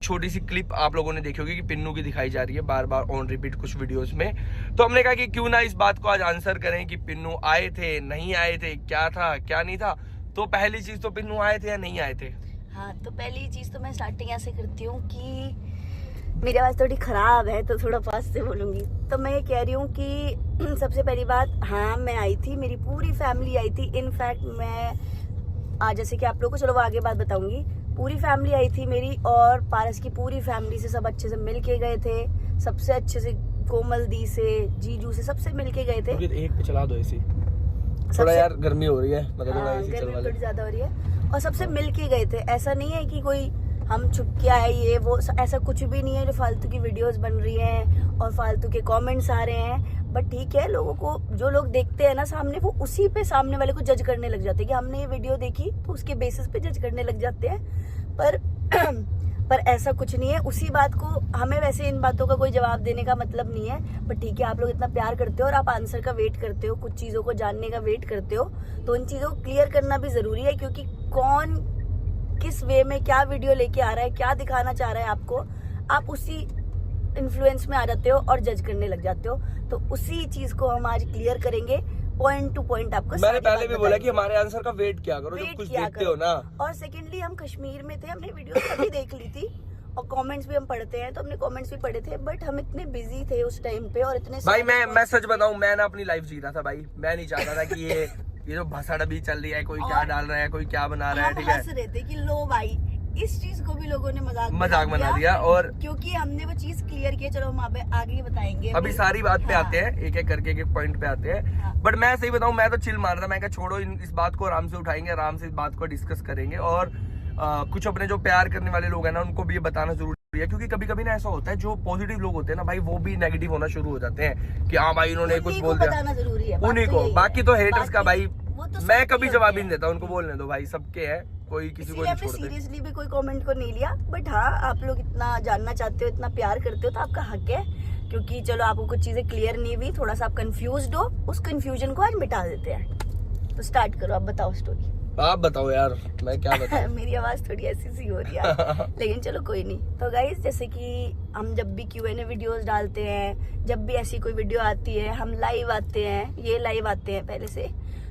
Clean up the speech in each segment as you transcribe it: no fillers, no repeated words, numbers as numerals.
छोटी सी क्लिप आप लोगों ने देखी होगी कि पिन्नू की दिखाई जा रही है बार बार ऑन रिपीट कुछ वीडियोस में। तो हमने कहा कि क्यों ना इस बात को आज आंसर करें कि पिन्नू आए थे, नहीं आए थे, क्या था क्या नहीं था। तो पहली चीज तो पिन्नू आए थे या नहीं आए थे? हाँ, तो पहली चीज तो मैं स्टार्टिंग ऐसे करती हूँ कि मेरी आवाज थोड़ी खराब है तो थोड़ा फास्ट से बोलूंगी। तो मैं ये कह रही हूँ कि सबसे पहली बात, हाँ मैं आई थी, मेरी पूरी फैमिली आई थी। इनफैक्ट मैं आज जैसे कि आप लोगों को चलो वो आगे बात बताऊंगी, पूरी फैमिली आई थी मेरी, और पारस की पूरी फैमिली से सब अच्छे से मिल के गए थे, सबसे अच्छे से कोमल दी से, जीजू से, सबसे मिल के गए थे। एक पे चला दो ऐसी, थोड़ा यार गर्मी हो रही है, मतलब थोड़ा ऐसी गर्मी थोड़ी ज्यादा हो रही है, और सबसे मिल के गए थे। ऐसा नहीं है कि कोई हम छुप के आए ये वो, ऐसा कुछ भी नहीं है जो फालतू की वीडियोस बन रही हैं और फालतू के कमेंट्स आ रहे हैं। बट ठीक है, लोगों को जो लोग देखते हैं ना सामने, वो उसी पे सामने वाले को जज करने लग जाते हैं कि हमने ये वीडियो देखी तो उसके बेसिस पे जज करने लग जाते हैं। पर ऐसा कुछ नहीं है। उसी बात को हमें, वैसे इन बातों का कोई जवाब देने का मतलब नहीं है, बट ठीक है, आप लोग इतना प्यार करते हो और आप आंसर का वेट करते हो, कुछ चीज़ों को जानने का वेट करते हो, तो उन चीज़ों को क्लियर करना भी ज़रूरी है। क्योंकि कौन किस वे में क्या वीडियो लेके आ रहा है, क्या दिखाना चाह रहा है आपको, आप उसी इन्फ्लुएंस में आ जाते हो और जज करने लग जाते हो। तो उसी चीज़ को हम आज क्लियर करेंगे, पॉइंट टू पॉइंट आपको। मैंने पहले भी बोला कि हमारे आंसर का वेट क्या करो जब कुछ देखते हो ना। और सेकेंडली, हम कश्मीर में थे, हमने वीडियो तभी देख ली थी और कमेंट्स भी हम पढ़ते हैं, तो हमने कमेंट्स भी पढ़े थे, बट हम इतने बिजी थे उस टाइम पे और इतने भाई मैं सच बताऊं, मैं ना अपनी लाइफ जी रहा था भाई। मैं नहीं चाहता था कि ये जो भसड़ अभी चल रही है, कोई क्या डाल रहा है, कोई क्या बना रहा है, ठीक है। हंस रहे थे कि लो भाई, इस चीज को भी लोगों ने मजाक बना दिया, और क्योंकि हमने वो चीज क्लियर की। चलो हम आगे बताएंगे, अभी सारी बात पे आते हैं, एक एक करके एक पॉइंट पे आते हैं। बट मैं सही बताऊं, मैं तो चिल मार रहा था। मैं कहा छोड़ो, इस बात को आराम से उठाएंगे, आराम से इस बात को डिस्कस करेंगे, और कुछ अपने जो प्यार करने वाले लोग हैं ना, उनको भी ये बताना जरूरी है। क्योंकि कभी कभी ना ऐसा होता है, जो पॉजिटिव लोग होते हैं ना भाई, वो भी नेगेटिव होना शुरू हो जाते हैं कि हाँ भाई इन्होंने कुछ बोल दिया, उन्हीं को। बाकी तो हेटर्स का भाई मैं कभी जवाब ही नहीं देता, उनको बोलने दो भाई, सबके है, कोई किसी को नहीं छोड़ते। सीरियसली भी कोई कमेंट को नहीं लिया, बट हाँ, आप लोग इतना जानना चाहते हो, इतना प्यार करते हो, तो आपका हक है। क्योंकि चलो आपको कुछ चीजें क्लियर नहीं हुई, थोड़ा सा आप कंफ्यूज्ड हो, उस कंफ्यूजन को आज मिटा देते हैं। तो स्टार्ट करो, आप बताओ स्टोरी। आप बताओ यार, मैं क्या बताऊं। मेरी आवाज थोड़ी ऐसी सी हो रही है लेकिन चलो कोई नहीं। तो गाइस, जैसे कि हम जब भी Q&A वीडियोस डालते हैं, जब भी ऐसी कोई वीडियो आती है, हम लाइव आते हैं, ये लाइव आते हैं पहले से।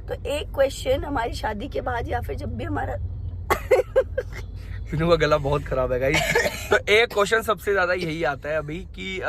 तो एक क्वेश्चन हमारी शादी के बाद या फिर जब भी हमारा पिन्नू का गला बहुत खराब है गाइस। तो एक क्वेश्चन सबसे ज्यादा यही आता है अभी कि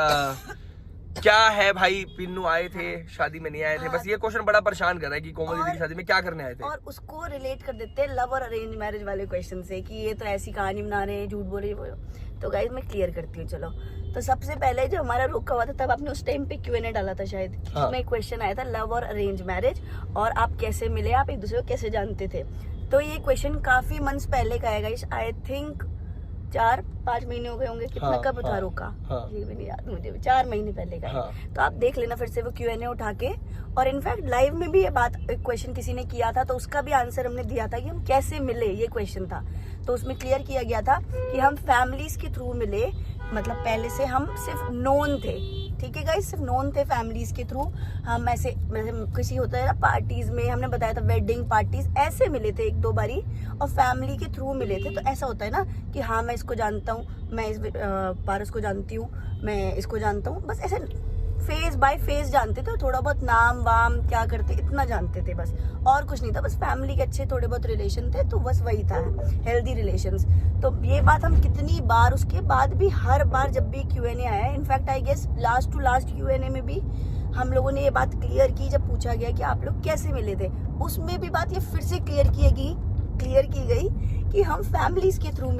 क्या है भाई, पिन्नू आए थे शादी में नहीं आए थे। बस ये क्वेश्चन बड़ा परेशान कर रहा है कि कोमल दीदी की शादी में क्या करने आए थे, और उसको रिलेट कर देते हैं लव और अरेंज मैरिज वाले क्वेश्चन से कि ये तो ऐसी कहानी बना रहे हैं, झूठ बोल रहे हैं। तो गाइस, मैं क्लियर करती हूँ। चलो, तो सबसे पहले जो हमारा रोका हुआ था, तब आपने उस टाइम पे Q&A डाला था शायद, इसमें एक क्वेश्चन आया था लव और अरेंज मैरिज, और आप कैसे मिले, आप एक दूसरे को कैसे जानते थे। तो ये क्वेश्चन काफी मंथ्स पहले का है गाइस, आई थिंक 4-5 महीने हो गए होंगे। कितना कब था रोका, ये भी नहीं याद मुझे, 4 महीने पहले का है। तो आप देख लेना फिर से वो Q&A उठा के। और इनफैक्ट लाइव में भी ये बात, एक क्वेश्चन किसी ने किया था, तो उसका भी आंसर हमने दिया था कि हम कैसे मिले, ये क्वेश्चन था। तो उसमें क्लियर किया गया था कि हम फैमिलीज के थ्रू मिले, मतलब पहले से हम सिर्फ नोन थे, ठीक है गाइस, सिर्फ नोन थे फैमिलीज के थ्रू। हम ऐसे किसी होता है ना पार्टीज में, हमने बताया था वेडिंग पार्टीज, ऐसे मिले थे 1-2 बारी, और फैमिली के थ्रू मिले थे। तो ऐसा होता है ना कि हाँ मैं इसको जानता हूँ, मैं इस पारस को जानती हूँ, मैं इसको जानता हूँ, बस ऐसे फेस बाय फेस जानते थे, थोड़ा बहुत नाम वाम क्या करते इतना जानते थे, बस और कुछ नहीं था। बस फैमिली के अच्छे थोड़े बहुत रिलेशन थे, तो बस वही था, हेल्दी रिलेशंस। तो ये बात हम कितनी बार, उसके बाद भी हर बार जब भी Q&A आया, in fact I guess last to last Q&A में भी हम लोगों ने ये बात क्लियर की, जब पूछा गया कि आप लोग कैसे मिले थे, उसमें भी बात ये फिर से क्लियर की गई कि हम फैमिलीज के थ्रू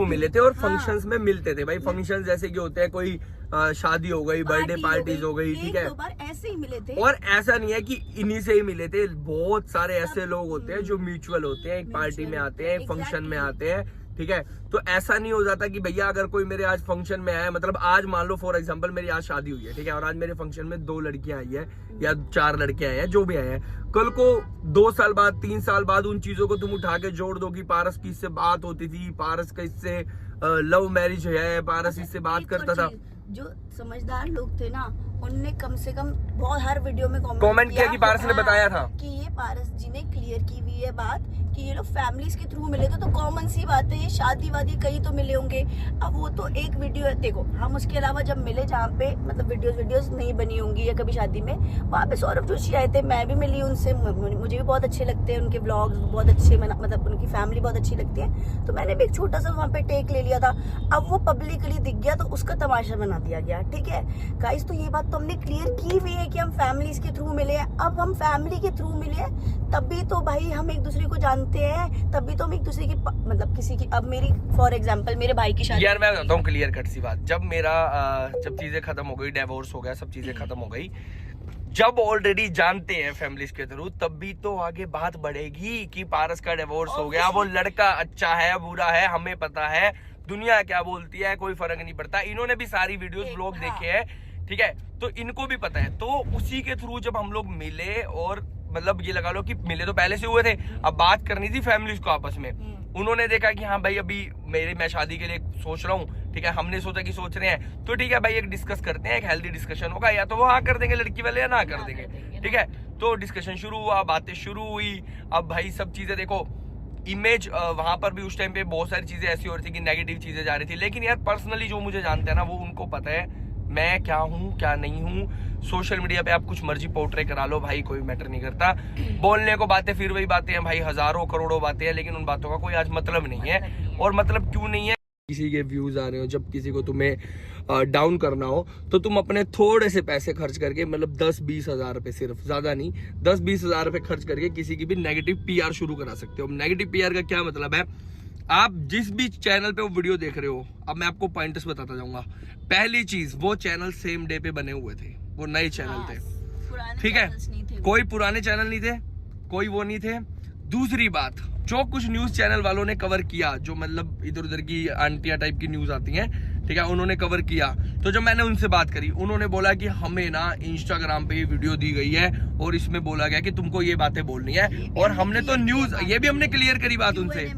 मिले थे और फंक्शंस में मिलते थे भाई। फंक्शंस जैसे कि होते हैं, कोई शादी हो गई, बर्थडे पार्टीज हो गई, ठीक है, 1-2 बार ऐसे ही मिले थे। और ऐसा नहीं है कि इन्हीं से ही मिले थे, बहुत सारे ऐसे लोग होते हैं जो म्यूचुअल होते हैं, एक पार्टी में आते हैं, एक फंक्शन में आते हैं, ठीक है। तो ऐसा नहीं हो जाता कि भैया अगर कोई मेरे आज फंक्शन में आया, मतलब आज मान लो फॉर एग्जांपल मेरी आज शादी हुई है, ठीक है, और आज मेरे फंक्शन में 2 लड़कियां आई है या 4 लड़के आए हैं, जो भी आए हैं, कल को 2 साल बाद 3 साल बाद उन चीजों को तुम उठा के जोड़ दो कि पारस की इससे बात होती थी, पारस का इससे लव मैरिज है, पारस इससे बात करता था। जो समझदार लोग थे ना, उनने कम से कम बहुत हर वीडियो में कमेंट किया कि पारस ने बताया था कि ये पारस जी ने क्लियर की हुई है बात कि ये लोग फैमिलीज के थ्रू मिले थे, तो कॉमन सी बात है, ये शादी वादी कहीं तो मिले होंगे। अब वो तो एक वीडियो है, देखो हम उसके अलावा जब मिले जहाँ पे मतलब वीडियोस नहीं बनी होंगी या कभी शादी में, वहाँ पे सौरभ जोशी आए थे, मैं भी मिली उनसे, मुझे भी बहुत अच्छे लगते हैं उनके व्लॉग्स, बहुत अच्छे, मतलब उनकी फैमिली बहुत अच्छी लगती है, तो मैंने भी एक छोटा सा वहाँ पे टेक ले लिया था। अब वो पब्लिकली दिख गया तो उसका तमाशा बना दिया गया, ठीक है गाइस। तो ये बात तो हमने क्लियर की हुई है कि हम फैमिलीज के थ्रू मिले हैं। अब हम फैमिली के थ्रू मिले हैं तभी तो भाई हम एक दूसरे को जानते हैं, तभी तो हम एक दूसरे की मतलब किसी की, अब मेरी फॉर एग्जांपल मेरे भाई की शादी, यार मैं बताता हूँ क्लियर कट सी बात, जब मेरा जब चीजें खत्म हो गई, डिवोर्स हो गया, सब चीजें खत्म हो गई, जब ऑलरेडी जानते हैं फैमिलीज के थ्रू, तब भी तो आगे बात बढ़ेगी कि पारस का डिवोर्स हो गया, वो लड़का अच्छा है बुरा है हमें पता है, दुनिया क्या बोलती है कोई फर्क नहीं पड़ता। इन्होंने भी सारी वीडियोस ब्लॉग देखे हैं, ठीक है, तो इनको भी पता है। तो उसी के थ्रू जब हम लोग मिले, और मतलब ये लगा लो कि मिले तो पहले से हुए थे, अब बात करनी थी फैमिलीज को आपस में। उन्होंने देखा कि हाँ भाई अभी मैं शादी के लिए सोच रहा हूँ, ठीक है, हमने सोचा कि सोच रहे हैं, तो ठीक है भाई एक डिस्कस करते हैं, एक हेल्दी डिस्कशन होगा, या तो वो हाँ कर देंगे लड़की वाले या ना कर देंगे, ठीक है। तो डिस्कशन शुरू हुआ, बातें शुरू हुई। अब भाई सब चीजें देखो, इमेज वहां पर भी उस टाइम पे बहुत सारी चीजें ऐसी हो रही थी कि नेगेटिव चीजें जा रही थी, लेकिन यार पर्सनली जो मुझे जानते हैं ना, वो उनको पता है मैं क्या हूँ क्या नहीं हूँ। सोशल मीडिया पे आप कुछ मर्जी पोर्ट्रे करा लो भाई, कोई मैटर नहीं करता। बोलने को बातें फिर वही बातें हैं भाई, हजारों करोड़ों बातें हैं, लेकिन उन बातों का कोई आज मतलब नहीं है। और मतलब क्यों नहीं है, किसी के व्यूज आ रहे हो, जब किसी को तुम्हें डाउन करना हो तो तुम अपने थोड़े से पैसे खर्च करके, मतलब 10-20 हजार रुपए, सिर्फ ज्यादा नहीं, 10-20 हजार रुपए खर्च करके किसी की भी नेगेटिव पीआर शुरू करा सकते हो। नेगेटिव पीआर का क्या मतलब है, आप जिस भी चैनल पे वो वीडियो देख रहे हो, अब मैं आपको पॉइंट्स बताता जाऊंगा। पहली चीज, वो चैनल सेम डे पे बने हुए थे, वो नए चैनल थे, ठीक है, कोई पुराने चैनल नहीं थे, कोई वो नहीं थे। दूसरी बात, जो कुछ न्यूज चैनल वालों ने कवर किया, जो मतलब इधर उधर की आंटिया टाइप की न्यूज आती हैं, ठीक है, उन्होंने कवर किया, तो जब मैंने उनसे बात करी, उन्होंने बोला कि हमें ना इंस्टाग्राम पे ये वीडियो दी गई है और इसमें बोला गया कि तुमको ये बातें बोलनी है, और हमने तो न्यूज, ये भी हमने क्लियर करी बात उनसे,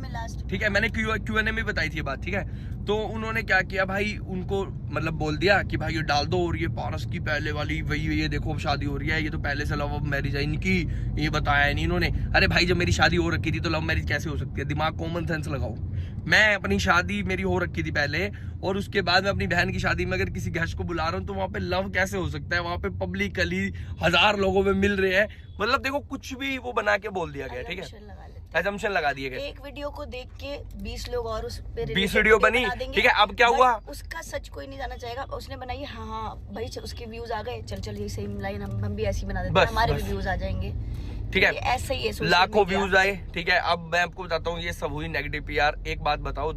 ठीक है, मैंने Q&A में बताई थी ये बात, ठीक है। तो उन्होंने क्या किया भाई, उनको मतलब बोल दिया कि भाई ये डाल दो, और ये पारस की पहले वाली वही, ये देखो अब शादी हो रही है, ये तो पहले से लव मैरिज है इनकी, ये बताया नहीं इन्होंने। अरे भाई जब मेरी शादी हो रखी थी तो लव मैरिज कैसे हो सकती है, दिमाग कॉमन सेंस लगाओ। मैं अपनी शादी मेरी हो रखी थी पहले, और उसके बाद मैं अपनी बहन की शादी में अगर किसी गेस्ट को बुला रहा हूँ, तो वहाँ पे लव कैसे हो सकता है, वहाँ पे पब्लिकली 1000 लोगों में मिल रहे हैं, मतलब देखो कुछ भी वो बना के बोल दिया गया, ठीक है, एजम्पशन लगा दिए गए। एक वीडियो को देख के 20 लोग और उस पे 20 वीडियो बनी, ठीक है। अब क्या हुआ, उसका सच कोई नहीं जाना चाहेगा, उसने बनाई, हाँ भाई उसके व्यूज आ गए, चल ये सेम लाइन हम भी ऐसी बना देते हैं, हमारे भी व्यूज आ जाएंगे, ठीक है, ऐसा ही है, लाखों व्यूज आए, ठीक है। अब मैं आपको बताता हूँ, ये सब हुई नेगेटिव पीआर। एक बात बताओ,